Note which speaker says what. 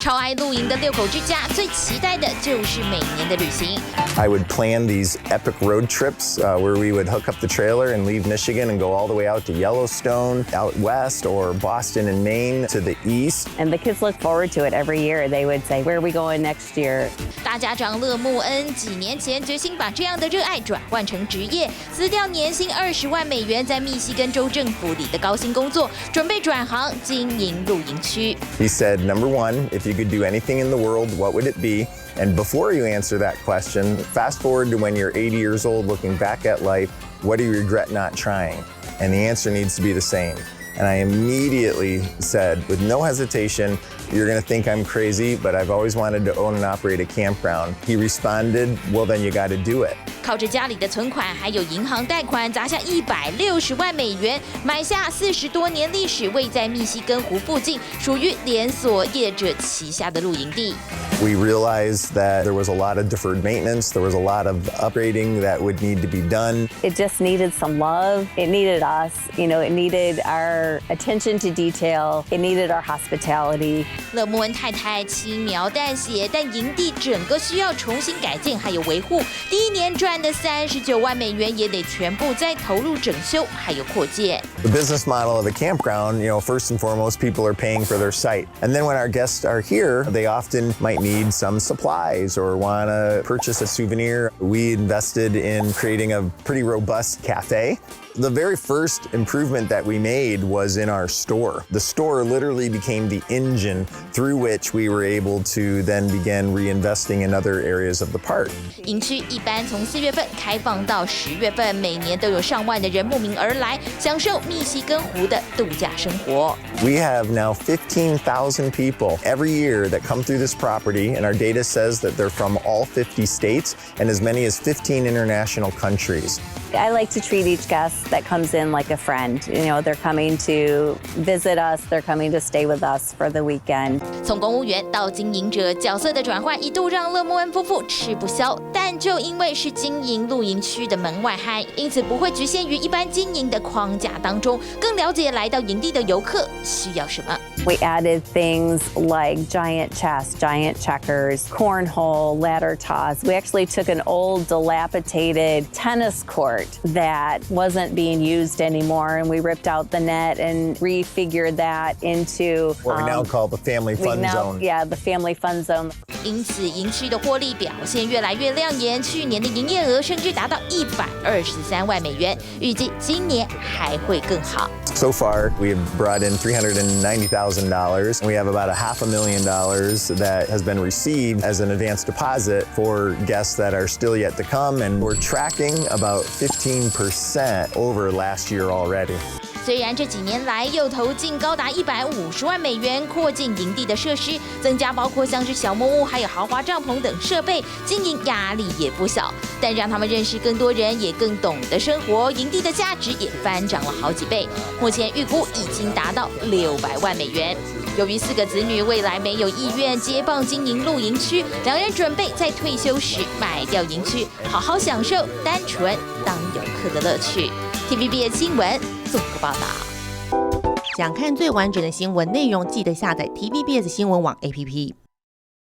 Speaker 1: 超爱露营的六口之家最期待的就是每年的旅行。
Speaker 2: I would plan these epic road trips where we would hook up the trailer and leave Michigan and go all the way out to Yellowstone, out west, or Boston and Maine to the east.
Speaker 3: And the kids look forward to it every year. They would say, "Where are we going next year?"
Speaker 1: 大家长勒穆恩几年前决心把这样的热爱转换成职业，辞掉年薪20万美元在密西根州政府里的高薪工作，准备转行经营露营区。
Speaker 2: He said, number one, if you could do anything in the world, what would it be? And before you answer that question, fast forward to when you're 80 years old looking back at life, what do you regret not trying? And the answer needs to be the same. And I immediately said, with no hesitation, you're going to think I'm crazy, but I've always wanted to own and operate a campground. He responded, well, then you got to do it.
Speaker 1: 靠着家里的存款还有银行贷款，砸下160万美元，买下40多年历史、位在密西根湖附近、属于连锁业者旗下的露营地。
Speaker 2: We realized that there was a lot of deferred maintenance. There was a lot of upgrading that would need to be done.
Speaker 3: It just needed some love. It needed us. You know, it needed our attention to detail. It needed our hospitality.
Speaker 1: 勒穆恩太太轻描淡写，但营地整个需要重新改建还有维护。第一年赚的39万美元也得全部再投入整修还有扩建。
Speaker 2: The business model of a campground, first and foremost, people are paying for their site. And then when our guests are here, they often might need some supplies or want to purchase a souvenir. We invested in creating a pretty robust cafe. The very first improvement that we made was in our store. The store literally became the engine through which we were able to then begin reinvesting in other areas of the park.
Speaker 1: 营区一般从4月份开放到10月份，每年都有上万的人慕名而来，享受密西根湖的度假生活。
Speaker 2: We have now 15,000 people every year that come through this property, and our data says that they're from all 50 states and as many as 15 international countries.
Speaker 3: I like to treat each guest that comes in like a friend. They're coming to visit us. They're coming to stay with us for the weekend.
Speaker 1: 从公务员到经营者角色的转换，一度让勒穆恩夫妇吃不消。但就因为是经营露营区的门外汉，因此不会局限于一般经营的框架当中，更了解来到营地的游客需要什么。
Speaker 3: We added things like giant chess, giant checkers, cornhole, ladder toss. We actually took an old dilapidated tennis court that wasn't being used anymore, and we ripped out the net and refigured that into
Speaker 2: what we now call the family fun zone.
Speaker 3: Yeah, the family fun zone.
Speaker 1: 因此，营区的获利表现越来越亮眼，去年的营业额甚至达到123万美元，预计今年还会更好。
Speaker 2: So far, we have brought in $390,000. We have about $500,000 that has been received as an advance deposit for guests that are still yet to come, and we're tracking about 15% over last year already.
Speaker 1: 虽然这几年来又投进高达150万美元扩建营地的设施，增加包括像是小木屋还有豪华帐篷等设备，经营压力也不小。但让他们认识更多人，也更懂得生活，营地的价值也翻涨了好几倍，目前预估已经达到600万美元。由于4个子女未来没有意愿接棒经营露营区，两人准备在退休时卖掉营区，好好享受单纯当游客的乐趣。TVBS 新闻做个报道。
Speaker 4: 想看最完整的新闻内容，记得下载 TVBS 新闻网 APP。